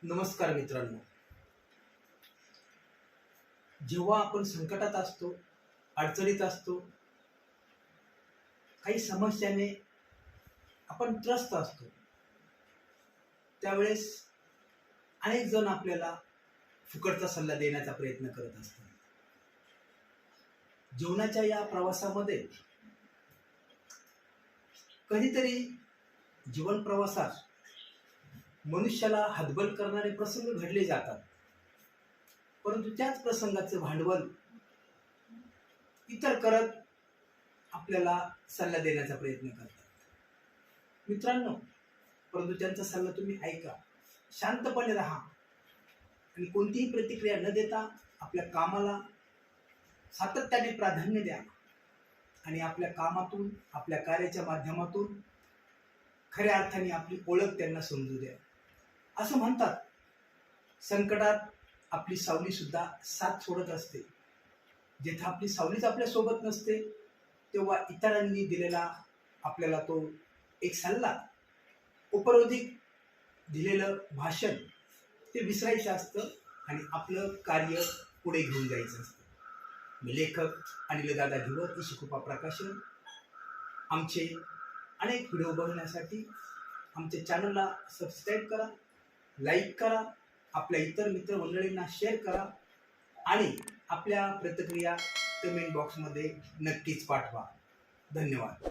नमस्कार मित्रांनो, जेव्हा आपण संकटात असतो, अडचणीत असतो, काही समस्याने आपण त्रस्त असतो, त्यावेळेस अनेक जण आपल्याला फुकटचा सल्ला देण्याचा प्रयत्न करत असतात. जीवनाच्या या प्रवासामध्ये कधीतरी जीवन प्रवासात मनुष्याला हतबल करणारे प्रसंग घडले जातात, परंतु त्याच प्रसंगाचं भांडवल इतर करत आपल्याला सल्ला देण्याचा प्रयत्न करतात. मित्रांनो, परंतु त्यांचा सल्ला तुम्ही ऐका, शांतपणे राहा आणि कोणतीही प्रतिक्रिया न देता आपल्या कामाला सातत्याने प्राधान्य द्या आणि आपल्या कामातून, आपल्या कार्याच्या माध्यमातून खऱ्या अर्थाने आपली ओळख त्यांना समजू द्या. असं म्हणतात, संकटात आपली सावली सुद्धा साथ सोडत असते. जेव्हा आपली सावलीच आपल्या सोबत नसते, तेव्हा इतरांनी दिलेला आपल्याला तो एक सल्ला, उपरोधिक दिलेलं भाषण ते विसरायचं असतं आणि आपलं कार्य पुढे घेऊन जायचं असतं. मी लेखक अनिल दादा धीवर, ईश कृपा प्रकाशन. आमचे अनेक व्हिडिओ बघण्यासाठी आमच्या चॅनलला सबस्क्राईब करा, लाईक करा, आपल्या इतर मित्रमंडळींना शेअर करा आणि आपल्या प्रतिक्रिया कमेंट बॉक्समध्ये नक्कीच पाठवा. धन्यवाद.